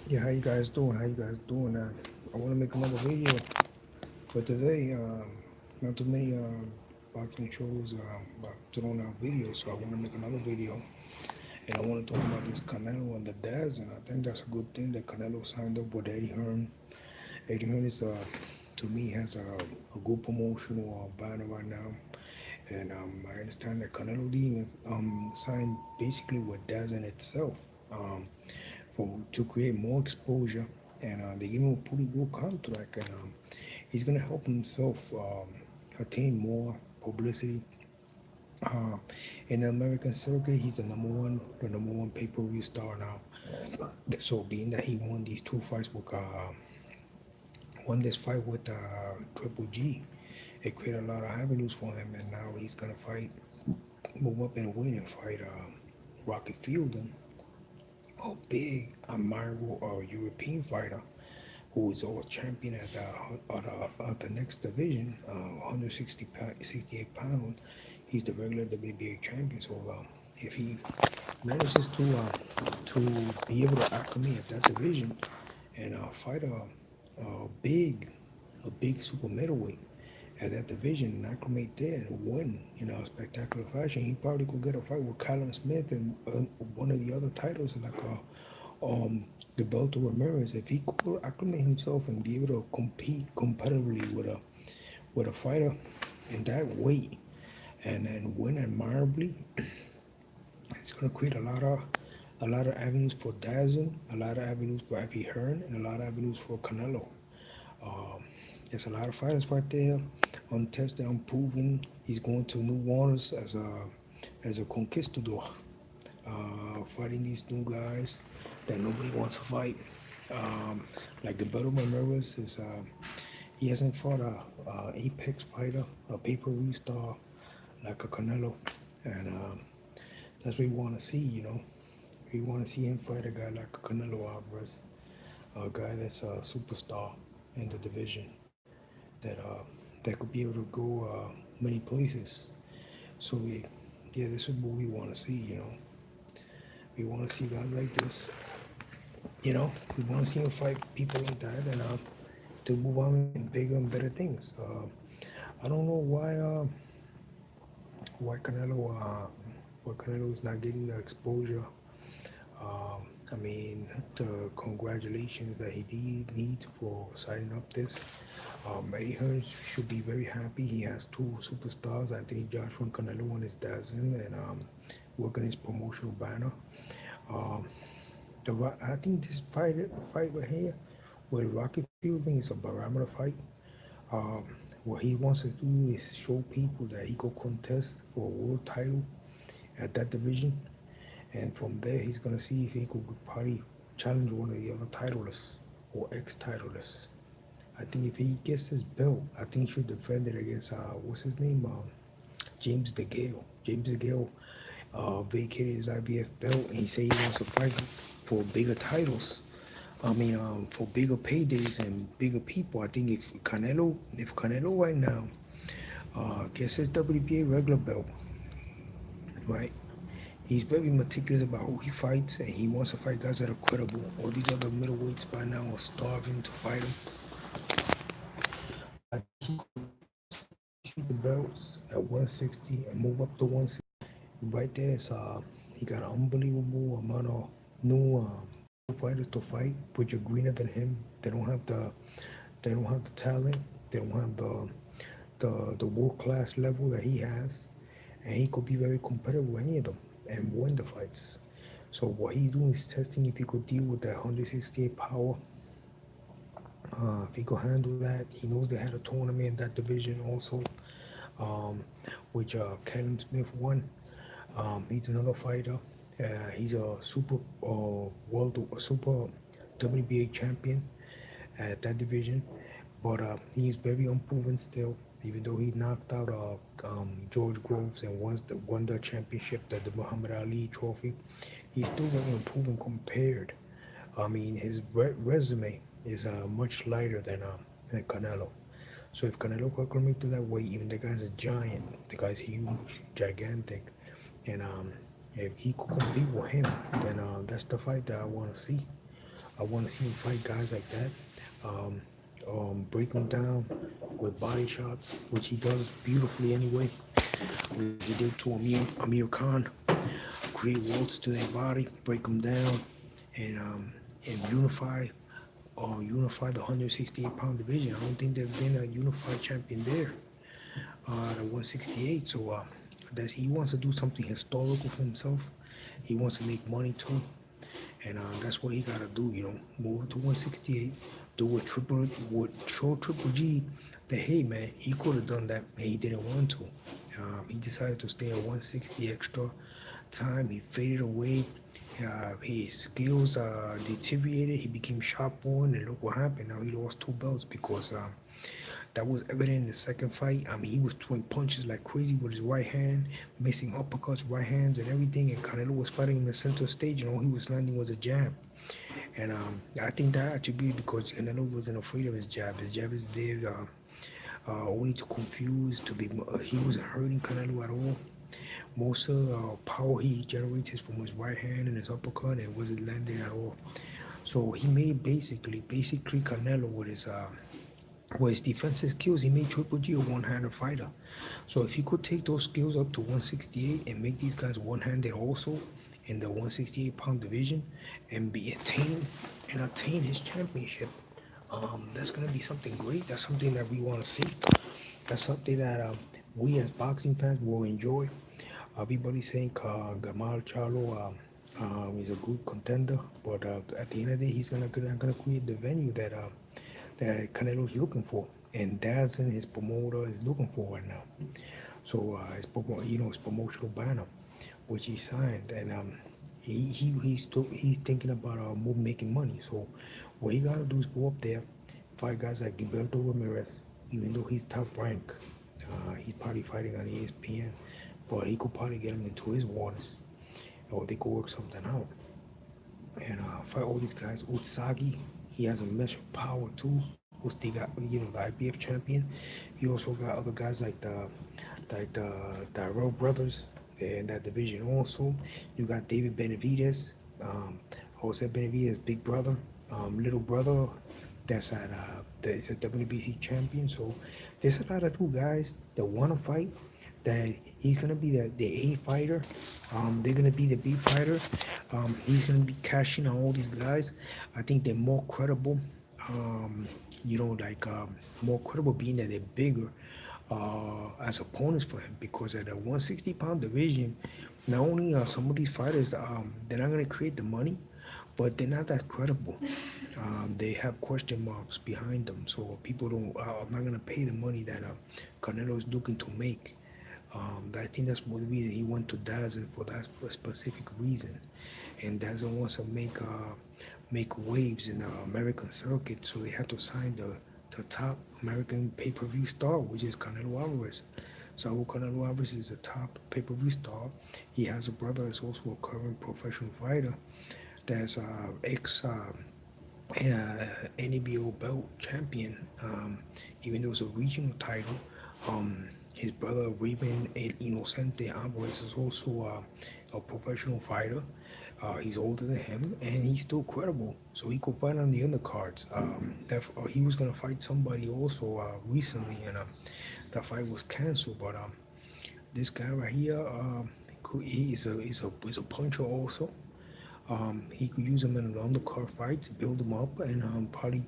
Yeah, how you guys doing? How you guys doing? I want to make another video for today. Not too many boxing shows thrown out videos, so I want to make another video. And I want to talk about this Canelo and the DAZN. I think that's a good thing that Canelo signed up with Eddie Hearn. Eddie Hearn is, to me, has a good promotional banner right now. And I understand that Canelo didn't signed basically with DAZN itself. Um, to create more exposure, and they give him a pretty good contract, and he's gonna help himself attain more publicity. Uh, in the American circuit, he's the number one pay-per-view star now. So, being that he won these two fights with, won this fight with Triple G, it created a lot of avenues for him, and now he's gonna fight, move up and win and fight Rocky Fielding, a big, admirable European fighter who is all champion at the next division, 68 pounds. He's the regular WBA champion. So if he manages to be able to acclimate at that division and fight a big super middleweight at that division and acclimate there and win in a spectacular fashion, he probably could get a fight with Callum Smith and one of the other titles like the Belto Ramirez. If he could acclimate himself and be able to compete competitively with a fighter in that weight and win admirably, it's gonna create a lot of avenues for DAZN, a lot of avenues for Eddie Hearn, and a lot of avenues for Canelo. Um, there's a lot of fighters right there, untested, unproven. He's going to new waters as a conquistador, fighting these new guys that nobody wants to fight. Like the Beto Ramirez is, he hasn't fought a apex fighter, a pay-per-view star like a Canelo, and that's what we want to see. We want to see him fight a guy like Canelo Alvarez, a guy that's a superstar in the division that could be able to go many places. So yeah, this is what we want to see. We want to see guys like this. We want to see him fight people like that and to move on in bigger and better things. I don't know why Canelo is not getting the exposure. I mean, the congratulations that he needs for signing up this. Eddie Hearn should be very happy. He has two superstars, Anthony Joshua and Canelo on his DAZN, and working his promotional banner. Um, I think this fight right here with Rocky Fielding is a barometer fight. Um, what he wants to do is show people that he could contest for a world title at that division, and from there he's gonna see if he could probably challenge one of the other titleists or ex-titleists. I think if he gets his belt, I think he should defend it against what's his name, James DeGale. James DeGale vacated his IBF belt, and he said he wants to fight for bigger titles. I mean, for bigger paydays and bigger people. I think if Canelo right now gets his WBA regular belt, right? He's very meticulous about who he fights, and he wants to fight guys that are credible. All these other middleweights by now are starving to fight him. I think he could keep the belts at 160 and move up to 160. Right there, he got an unbelievable amount of new fighters to fight, which are greener than him. They don't have the talent. They don't have the world class level that he has, and he could be very competitive with any of them and win the fights. So what he's doing is testing if he could deal with that 168 power. If he could handle that, he knows they had a tournament in that division also, um, which Callum Smith won. He's another fighter. He's a super WBA champion at that division, but he's very unproven still. Even though he knocked out George Groves and won the championship, the Muhammad Ali Trophy, he's still very unproven compared. I mean, his resume is much lighter than Canelo. So if Canelo could come into that weight, even the guy's a giant, the guy's huge, gigantic, and if he could compete with him, then that's the fight that I want to see. I want to see him fight guys like that. Um, Break him down with body shots, which he does beautifully anyway. Which he did to Amir Khan, create walls to their body, break them down, and unify the 168-pound division. I don't think there's been a unified champion there, the 168. So he wants to do something historical for himself. He wants to make money too, and that's what he got to do. Move to 168. Do what show Triple G that hey man, he could have done that, and he didn't want to. He decided to stay at 160 extra time. He faded away. His skills deteriorated. He became sharp-born, and look what happened. Now he lost two belts because that was evident in the second fight. I mean, he was throwing punches like crazy with his right hand, missing uppercuts, right hands, and everything. And Canelo was fighting in the center stage, and all he was landing was a jab. And I think that attributed because Canelo wasn't afraid of his jab. His jab is there only to confuse, to be. He wasn't hurting Canelo at all. Most of the power he generates is from his right hand and his uppercut, and wasn't landing at all. So he made basically Canelo with his defensive skills, he made Triple G a one-handed fighter. So if he could take those skills up to 168 and make these guys one-handed also in the 168-pound division and attain his championship, that's gonna be something great. That's something that we want to see. That's something that we as boxing fans will enjoy. Everybody's saying Gamal Charlo is a good contender, but at the end of the day, he's gonna create the venue that Canelo's looking for, and DAZN, his promoter, is looking for right now. So his promotional banner, which he signed, and he's thinking about making money. So what he gotta do is go up there, fight guys like Gilberto Ramirez, even though he's top rank. He's probably fighting on ESPN, but he could probably get him into his waters, or they could work something out and fight all these guys. Utsagi, he has a measure of power too. Who's the got the IBF champion. You also got other guys like the Darrell brothers in that division. Also, you got David Benavidez, Jose Benavidez' big brother, little brother. That's is a WBC champion. So there's a lot of new guys that want to fight. That he's gonna be the A fighter. They're gonna be the B fighter. He's gonna be cashing on all these guys. I think they're more credible. More credible being that they're bigger as opponents for him, because at the 160-pound division, not only are some of these fighters they're not gonna create the money, but they're not that credible. They have question marks behind them, so people don't. I'm not gonna pay the money that Canelo is looking to make. I think that's one of the reason he went to DAZN for that specific reason, and DAZN wants to make waves in the American circuit, so they have to sign the top American pay-per-view star, which is Canelo Alvarez. So Canelo Alvarez is the top pay-per-view star. He has a brother that's also a current professional fighter, that's ex NABO belt champion, even though it's a regional title. His brother Raven El Inocente Alvarez is also a professional fighter. He's older than him, and he's still credible, so he could fight on the undercards. He was gonna fight somebody also recently, and that fight was canceled. But this guy right here, he's a puncher also. He could use him in the undercard fights, build him up, and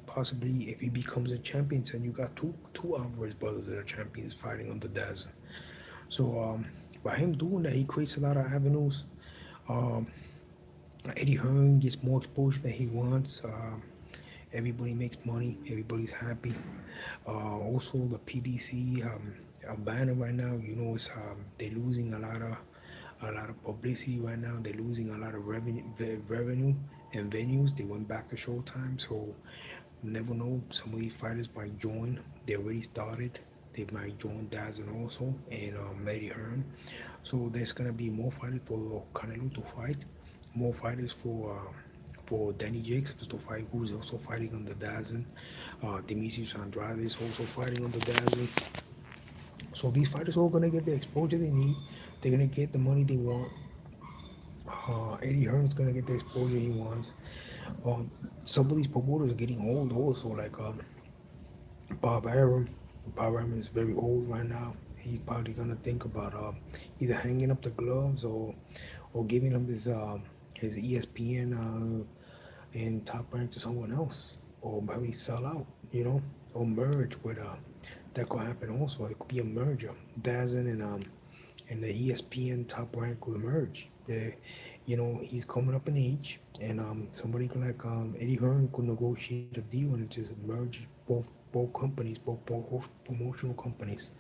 possibly if he becomes a champion, then you got two Alvarez brothers that are champions fighting on the DAZN. So by him doing that, he creates a lot of avenues. Um, Eddie Hearn gets more exposure than he wants. Everybody makes money. Everybody's happy. Also, the PBC banner right now, they're losing a lot of publicity right now. They're losing a lot of revenue and venues. They went back to Showtime, so never know. Some of these fighters might join. They already started. They might join DAZN also and Eddie Hearn. So there's gonna be more fighters for Canelo to fight, more fighters for Danny Jacobs to fight, who's also fighting on the DAZN. Demetrius Andrade is also fighting on the DAZN. So these fighters are all gonna get the exposure they need. They're gonna get the money they want. Eddie Hearn's gonna get the exposure he wants. Um, some of these promoters are getting old also, like Bob Arum. Bob Arum is very old right now. He's probably gonna think about either hanging up the gloves or giving him his ESPN and top rank to someone else, or maybe sell out, or merge with that could happen also. It could be a merger. DAZN and the ESPN top rank will merge. He's coming up in age, and somebody like Eddie Hearn could negotiate a deal and just merge both companies, both promotional companies,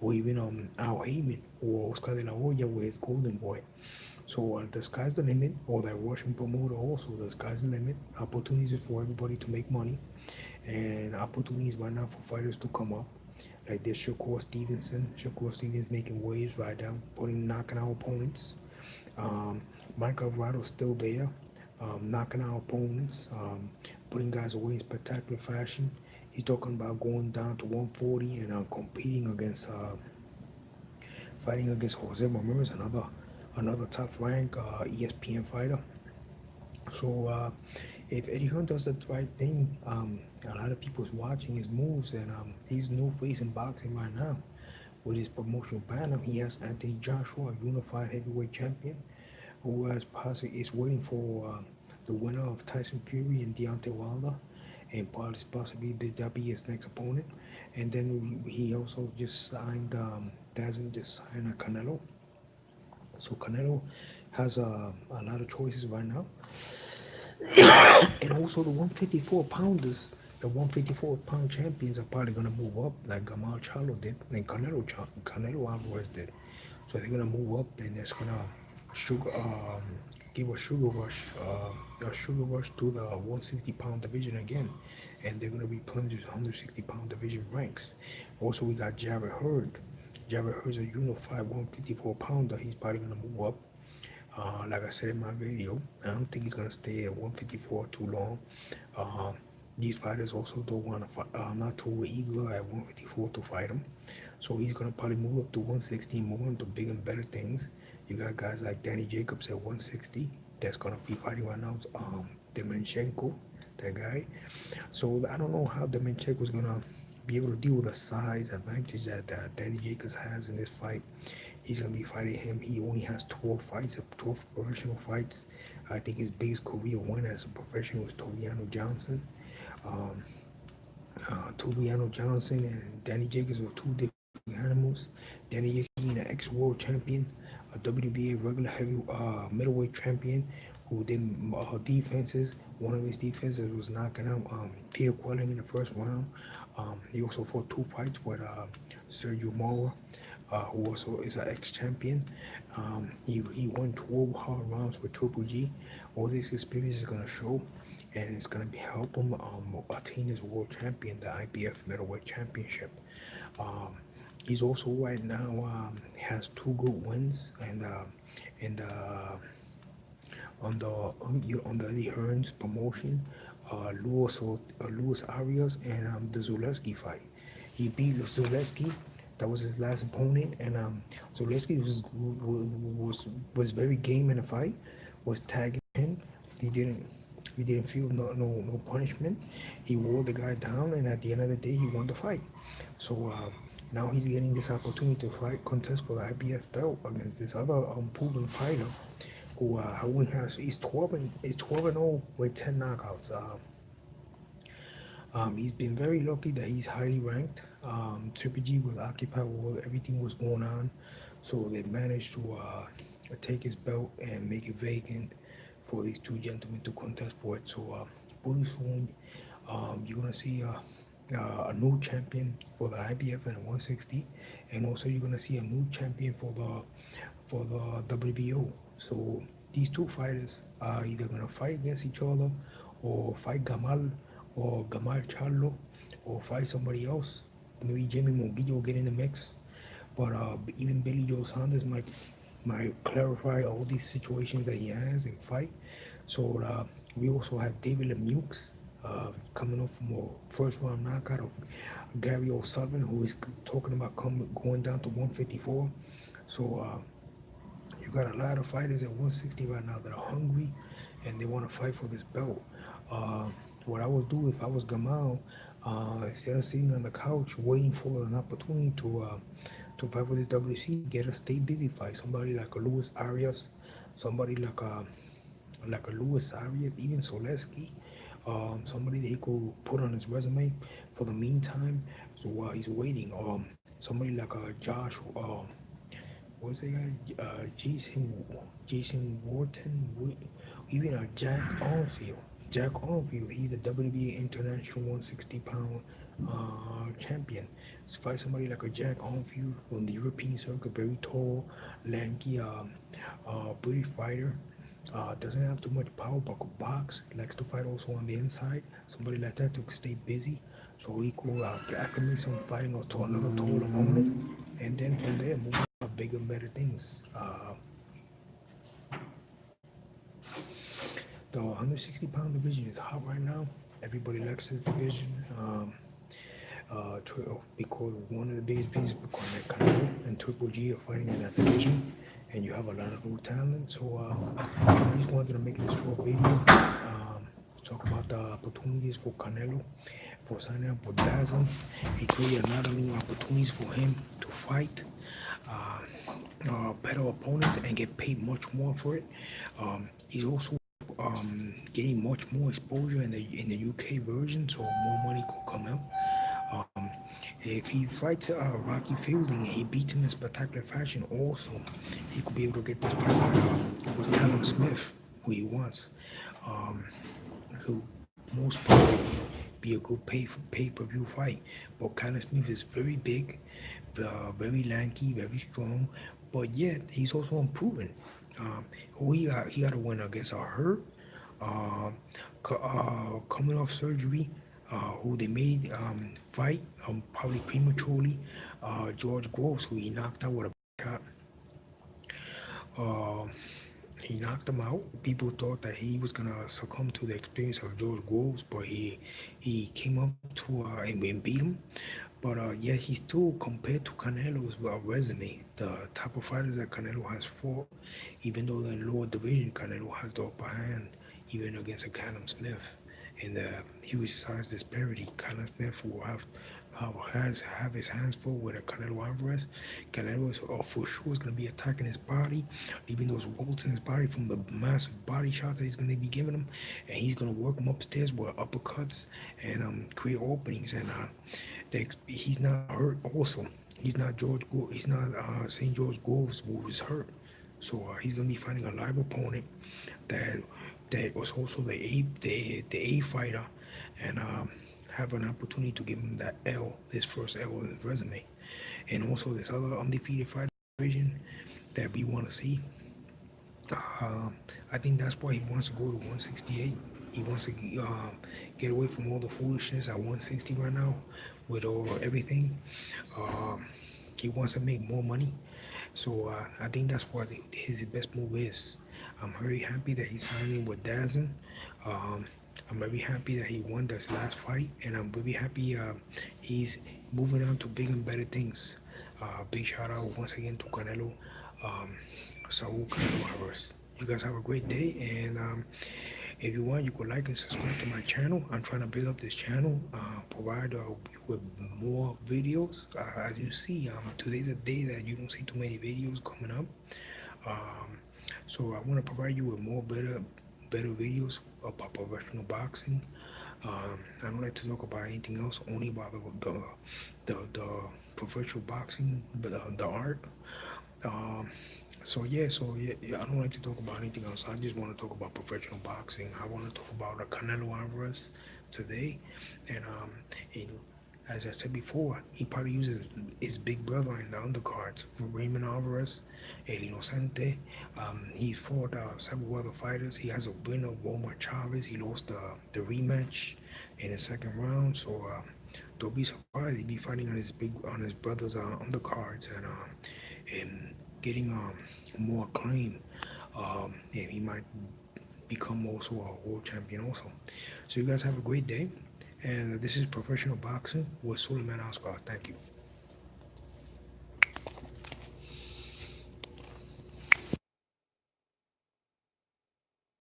or even Al Heyman or Oscar de la Hoya with his Golden Boy. So the sky's the limit, or that Russian promoter also. The sky's the limit. Opportunities for everybody to make money, and opportunities right now for fighters to come up. Like there's Shakur Stevenson. Shakur Stevenson making waves right now, knocking out opponents. Um, Mike Alvarado's still there, knocking out opponents, putting guys away in spectacular fashion. He's talking about going down to 140 and competing against, fighting against Jose Ramirez, another top rank ESPN fighter. So if Eddie Hearn does the right thing, a lot of people's watching his moves, and he's new face in boxing right now. With his promotional banner, he has Anthony Joshua, a unified heavyweight champion, who has possibly is waiting for the winner of Tyson Fury and Deontay Wilder, and possibly that be his next opponent. And then he also just signed, DAZN just signed a Canelo. So Canelo has a lot of choices right now. And also the 154 pounders, the 154 pound champions are probably gonna move up like Gamal Charlo did and Canelo Alvarez did. So they're gonna move up, and it's gonna sugar give a sugar rush to the 160-pound division again, and they're gonna replenish the 160-pound division ranks. Also, we got Jared Hurd. Jared Hurd's a unified 154 pounder. He's probably gonna move up. Like I said in my video, I don't think he's gonna stay at 154 too long. Uh, these fighters also don't want to fight, not too eager at 154 to fight him. So he's gonna probably move up to 160, move on to bigger and better things. You got guys like Danny Jacobs at 160 that's gonna be fighting right now. Demenchenko, that guy. So I don't know how Demenchenko is gonna be able to deal with the size advantage that Danny Jacobs has in this fight. He's gonna be fighting him. He only has 12 fights, 12 professional fights. I think his biggest career win as a professional was Tobiano Johnson. Um, Tobiano Johnson and Danny Jacobs were two different animals. Danny Jacobs being an ex-world champion, a WBA regular heavy middleweight champion who did defenses. One of his defenses was knocking out Peter Quelling in the first round. He also fought two fights with Sergio Mora, who also is an ex-champion. He won 12 hard rounds with Triple G. All this experience is going to show, and it's going to help him attain his world champion, the IBF middleweight championship. Um, he's also right now has two good wins, and on the Eddie Hearns promotion, Luis Arias and the Zaleski fight. He beat Zaleski. That was his last opponent, and Zaleski was very game in the fight. Was tagging him. He didn't he didn't feel no punishment. He wore the guy down, and at the end of the day, he won the fight. So now he's getting this opportunity to fight contest for the IBF belt against this other unproven fighter who only has he's 12-0 with 10 knockouts. He's been very lucky that he's highly ranked. Triple G was occupied with everything was going on, so they managed to take his belt and make it vacant for these two gentlemen to contest for it. So pretty soon, you're gonna see a new champion for the IBF at 160, and also you're gonna see a new champion for the WBO. So these two fighters are either gonna fight against each other, or fight Gamal Charlo, or fight somebody else. Maybe Jimmy Mobillo will get in the mix, but even Billy Joe Saunders might clarify all these situations that he has and fight. So we also have David Lemieux coming up from a first round knockout of Gary O'Sullivan, who is talking about going down to 154. So you got a lot of fighters at 160 right now that are hungry and they want to fight for this belt. Uh, what I would do if I was Gamal, instead of sitting on the couch waiting for an opportunity to fight for this WC, get a stay busy fight. Somebody like a Luis Arias, somebody like a Luis Arias, even Soleski, somebody that he could put on his resume for the meantime. So while he's waiting, somebody like Josh, what's the guy? Jason Wharton, even Jack Arnfield. Jack Arnfield, he's a WBA International 160-pound champion. To fight somebody like a Jack Arnfield on the European circuit, very tall, lanky, British fighter. Doesn't have too much power, but could box. Likes to fight also on the inside. Somebody like that to stay busy, so he could acclimate some fighting or to another tall opponent, and then from there move on to bigger and better things. The 160-pound division is hot right now. Everybody likes this division. Because one of the biggest pieces because Canelo and Triple G are fighting in that division, and you have a lot of new talent. So I just wanted to make this short video, talk about the opportunities for Canelo for signing up with DAZN. It created a lot of new opportunities for him to fight uh, better opponents and get paid much more for it. He's also getting much more exposure in the UK version, so more money could come out. Um, if he fights Rocky Fielding and he beats him in spectacular fashion, also he could be able to get this fight with Callum Smith, who he wants. Um, who most probably be a good pay-per-view fight. But Callum Smith is very big, very lanky, very strong, but yet he's also improving. Who he got to win against a Hurt, uh, coming off surgery, who they made fight probably prematurely. George Groves, who he knocked out with a shot. Uh, he knocked him out. People thought that he was gonna succumb to the experience of George Groves, but he came up to and beat him. But yeah, he still compared to Canelo's resume, the type of fighters that Canelo has fought, even though in the lower division Canelo has the upper hand, even against a Callum Smith. In the huge size disparity, Callum Smith will have his hands full with a Canelo Alvarez. Canelo is for sure is going to be attacking his body, leaving those welts in his body from the massive body shots that he's going to be giving him, and he's going to work him upstairs with uppercuts and create openings. And he's not hurt. Also, he's not He's not St. George Groves who is hurt. So he's going to be fighting a live opponent that was also the A fighter, and have an opportunity to give him that this first L in his resume, and also this other undefeated fighter division that we want to see. Uh, I think that's why he wants to go to 168. He wants to get away from all the foolishness at 160 right now with all everything. Um, he wants to make more money. So I think that's what his best move is. I'm very happy that he's signing with DAZN. Um, I'm very happy that he won this last fight, and I'm very happy he's moving on to bigger and better things. Big shout out once again to Canelo, um, Saul Canelo Alvarez. You guys have a great day, and if you want, you could like and subscribe to my channel. I'm trying to build up this channel, provide you with more videos. As you see, today's a day that you don't see too many videos coming up. Um, so I want to provide you with more better videos about professional boxing. I don't like to talk about anything else, only about the professional boxing, but the art. Um, so yeah, I don't like to talk about anything else. I just want to talk about professional boxing. I want to talk about Canelo Alvarez today, and he, as I said before, he probably uses his big brother in the undercards for Raymond Alvarez, El Inocente. He's fought several other fighters. He has a win of Omar Chavez. He lost the rematch in the second round. So don't be surprised. He'd be fighting on his brother's undercards and getting more acclaim. And he might become also a world champion also. So you guys have a great day. And this is Professional Boxing with Suleiman Oscar. Thank you.